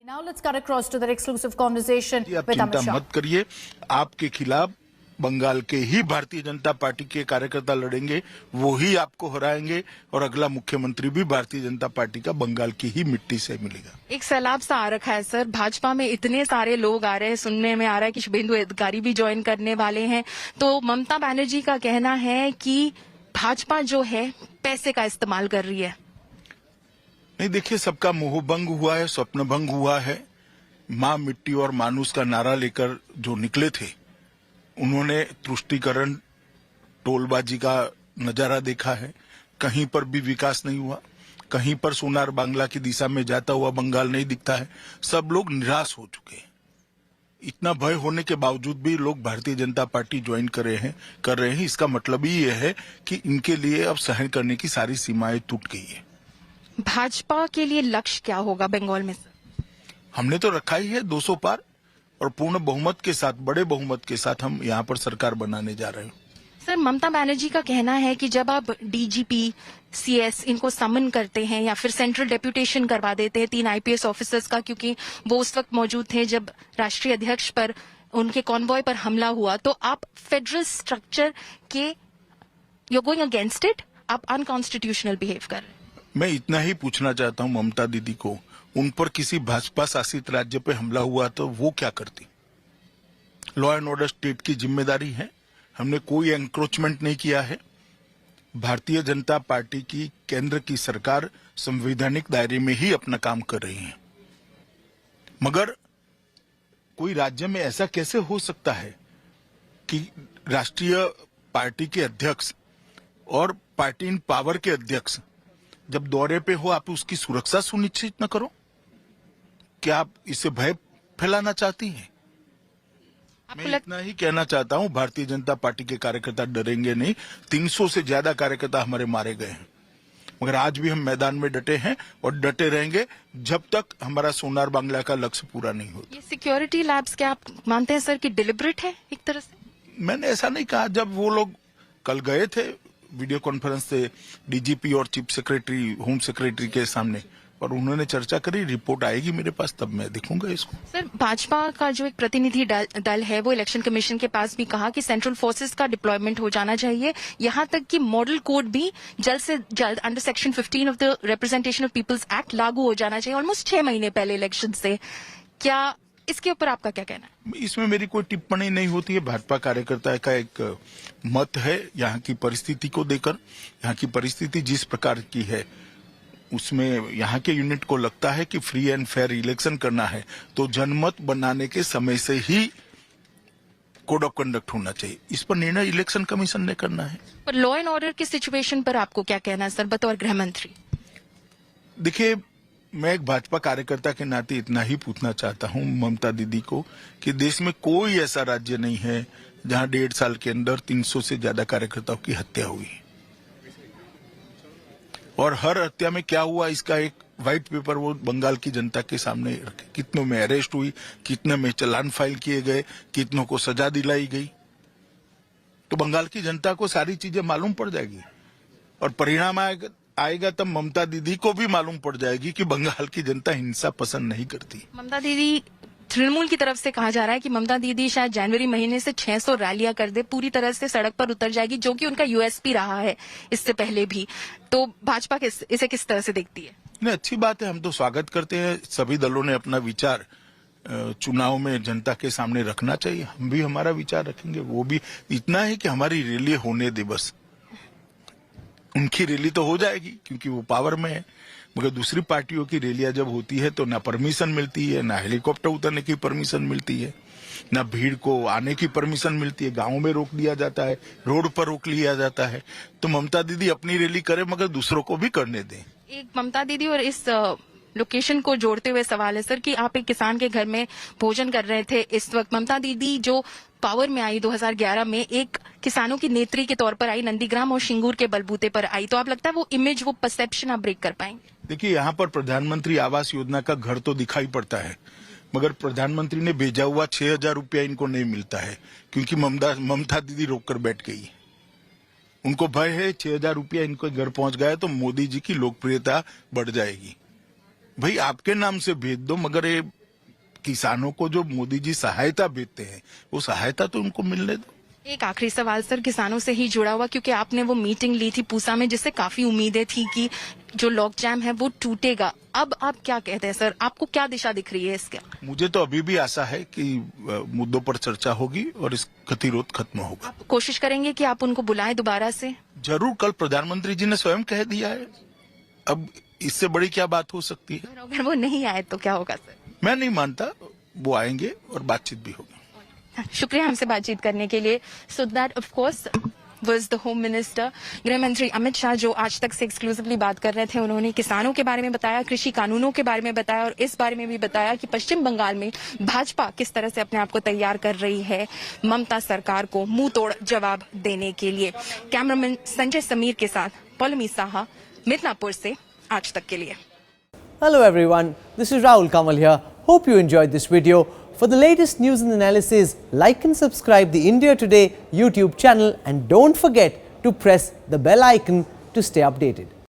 Now let's cut across to that exclusive conversation आप with Amit चिंता Shah. मत करिए, आपके खिलाफ बंगाल के ही भारतीय जनता पार्टी के कार्यकर्ता लड़ेंगे, वो ही आपको हराएंगे और अगला मुख्यमंत्री भी भारतीय जनता पार्टी का बंगाल की ही मिट्टी से मिलेगा। एक सैलाब सा आ रखा है सर, भाजपा में इतने सारे लोग आ रहे हैं, सुनने में आ रहा है कि शुभेंदु अधिकारी भी ज्वाइन करने वाले हैं। तो ममता बनर्जी का कहना है कि भाजपा जो है पैसे का इस्तेमाल कर रही है। नहीं, देखिए, सबका मोह भंग हुआ है, स्वप्न भंग हुआ है। माँ मिट्टी और मानुष का नारा लेकर जो निकले थे, उन्होंने तुष्टीकरण टोलबाजी का नजारा देखा है। कहीं पर भी विकास नहीं हुआ, कहीं पर सोनार बांग्ला की दिशा में जाता हुआ बंगाल नहीं दिखता है। सब लोग निराश हो चुके हैं। इतना भय होने के बावजूद भी लोग भारतीय जनता पार्टी ज्वाइन कर रहे हैं। इसका मतलब ही यह है कि इनके लिए अब सहन करने की सारी सीमाएं टूट गई है। भाजपा के लिए लक्ष्य क्या होगा बंगाल में सर? हमने तो रखा ही है 200 पार, और पूर्ण बहुमत के साथ, बड़े बहुमत के साथ हम यहाँ पर सरकार बनाने जा रहे हैं। सर, ममता बनर्जी का कहना है कि जब आप डीजीपी, सीएस इनको समन करते हैं या फिर सेंट्रल डेप्यूटेशन करवा देते हैं 3 आईपीएस ऑफिसर्स का, क्योंकि वो उस वक्त मौजूद थे जब राष्ट्रीय अध्यक्ष पर उनके कॉन्वॉय पर हमला हुआ, तो आप फेडरल स्ट्रक्चर के यू गोइंग अगेंस्ट इट, आप अनकॉन्स्टिट्यूशनल बिहेव कर रहे हैं। मैं इतना ही पूछना चाहता हूं ममता दीदी को, उन पर किसी भाजपा शासित राज्य पे हमला हुआ तो वो क्या करती? लॉ एंड ऑर्डर स्टेट की जिम्मेदारी है। हमने कोई एंक्रोचमेंट नहीं किया है। भारतीय जनता पार्टी की केंद्र की सरकार संवैधानिक दायरे में ही अपना काम कर रही है। मगर कोई राज्य में ऐसा कैसे हो सकता है कि राष्ट्रीय पार्टी के अध्यक्ष और पार्टी इन पावर के अध्यक्ष जब दौरे पे हो, आप उसकी सुरक्षा सुनिश्चित न करो? क्या आप इससे भय फैलाना चाहती हैं? मैं इतना ही कहना चाहता हूं, भारतीय जनता पार्टी के कार्यकर्ता डरेंगे नहीं। 300 से ज्यादा कार्यकर्ता हमारे मारे गए हैं, मगर आज भी हम मैदान में डटे हैं और डटे रहेंगे जब तक हमारा सोनार बांग्ला का लक्ष्य पूरा नहीं होता। ये सिक्योरिटी लैब्स क्या आप मानते हैं सर कि डिलिबरेट है एक तरह से? मैंने ऐसा नहीं कहा। जब वो लोग कल गए थे वीडियो कॉन्फ्रेंस से डीजीपी और चीफ सेक्रेटरी, होम सेक्रेटरी के सामने, और उन्होंने चर्चा करी, रिपोर्ट आएगी मेरे पास, तब मैं देखूंगा इसको। सर, भाजपा का जो एक प्रतिनिधि दल है वो इलेक्शन कमीशन के पास भी कहा कि सेंट्रल फोर्सेस का डिप्लॉयमेंट हो जाना चाहिए, यहां तक कि मॉडल कोड भी जल्द से जल्द under section 15 of the representation of people's act लागू हो जाना चाहिए, ऑलमोस्ट 6 महीने पहले इलेक्शन से। क्या इसके ऊपर आपका क्या कहना है? इसमें मेरी कोई टिप्पणी नहीं होती है। भाजपा कार्यकर्ता का एक मत है यहाँ की परिस्थिति को देकर। यहाँ की परिस्थिति जिस प्रकार की है, उसमें यहाँ के यूनिट को लगता है कि फ्री एंड फेयर इलेक्शन करना है तो जनमत बनाने के समय से ही कोड ऑफ कंडक्ट होना चाहिए। इस पर निर्णय इलेक्शन कमीशन ने करना है। पर लॉ एंड ऑर्डर की सिचुएशन पर आपको क्या कहना है सर, बतौर गृह मंत्री? देखिए, मैं एक भाजपा कार्यकर्ता के नाते इतना ही पूछना चाहता हूं ममता दीदी को कि देश में कोई ऐसा राज्य नहीं है जहां 1.5 साल के अंदर 300 से ज्यादा कार्यकर्ताओं की हत्या हुई। और हर हत्या में क्या हुआ, इसका एक व्हाइट पेपर वो बंगाल की जनता के सामने रखे। कितनों में अरेस्ट हुई, कितने में चालान फाइल किए गए, कितनों को सजा दिलाई गई। तो बंगाल की जनता को सारी चीजें मालूम पड़ जाएगी, और परिणाम आएगा तब ममता दीदी को भी मालूम पड़ जाएगी कि बंगाल की जनता हिंसा पसंद नहीं करती। ममता दीदी, तृणमूल की तरफ से कहा जा रहा है कि ममता दीदी शायद जनवरी महीने से 600 रैलियां कर दे, पूरी तरह से सड़क पर उतर जाएगी, जो कि उनका यूएसपी रहा है इससे पहले भी। तो भाजपा इसे किस तरह से देखती है? नहीं, अच्छी बात है, हम तो स्वागत करते हैं। सभी दलों ने अपना विचार चुनाव में जनता के सामने रखना चाहिए। हम भी हमारा विचार रखेंगे। वो भी इतना है कि हमारी रैली होने दे बस। उनकी रैली तो हो जाएगी क्योंकि वो पावर में है, मगर दूसरी पार्टियों की रैलियां जब होती है तो ना परमिशन मिलती है, ना हेलीकॉप्टर उतरने की परमिशन मिलती है, ना भीड़ को आने की परमिशन मिलती है। गांवों में रोक दिया जाता है, रोड पर रोक लिया जाता है। तो ममता दीदी अपनी रैली करे, मगर दूसरों को भी करने दें। एक ममता दीदी और इस लोकेशन को जोड़ते हुए सवाल है सर कि आप एक किसान के घर में भोजन कर रहे थे इस वक्त। ममता दीदी जो पावर में आई 2011 में, एक किसानों की नेत्री के तौर पर आई, नंदीग्राम और शिंगूर के बलबूते पर आई, तो आप लगता है वो इमेज, वो परसेप्शन आप ब्रेक कर पाएंगे? देखिए, यहाँ पर प्रधानमंत्री आवास योजना का घर तो दिखाई पड़ता है, मगर प्रधानमंत्री ने भेजा हुआ 6,000 रुपया इनको नहीं मिलता है, क्योंकि ममता दीदी रोककर बैठ गई। उनको भय है 6,000 रुपया इनको घर पहुंच गया तो मोदी जी की लोकप्रियता बढ़ जाएगी। भाई आपके नाम से भेज दो, मगर ये किसानों को जो मोदी जी सहायता भेजते हैं वो सहायता तो उनको मिलने दो। एक आखिरी सवाल सर, किसानों से ही जुड़ा हुआ, क्योंकि आपने वो मीटिंग ली थी पूसा में जिससे काफी उम्मीदें थी कि जो लॉक जैम है वो टूटेगा। अब आप क्या कहते हैं सर, आपको क्या दिशा दिख रही है इसका? मुझे तो अभी भी आशा है कि मुद्दों पर चर्चा होगी और इस गतिरोध खत्म होगा। आप कोशिश करेंगे कि आप उनको बुलाएं दोबारा से? जरूर, कल प्रधानमंत्री जी ने स्वयं कह दिया है, अब इससे बड़ी क्या बात हो सकती है। अगर वो नहीं आए तो क्या होगा सर? मैं नहीं मानता, वो आएंगे और बातचीत भी होगी। शुक्रिया हमसे बातचीत करने के लिए। So that of course was the home minister, गृह मंत्री अमित शाह, जो आज तक से एक्सक्लूसिवली बात कर रहे थे। उन्होंने किसानों के बारे में बताया, कृषि कानूनों के बारे में बताया और इस बारे में भी बताया कि पश्चिम बंगाल में भाजपा किस तरह से अपने आप को तैयार कर रही है ममता सरकार को मुंह तोड़ जवाब देने के लिए। कैमरामैन संजय समीर के साथ पौलमी साहा, मिदनापुर से आज तक के लिए। Hello everyone, this is Rahul Kamal here. Hope you enjoyed this video. For the latest news and analysis, like and subscribe the India Today YouTube channel and don't forget to press the bell icon to stay updated.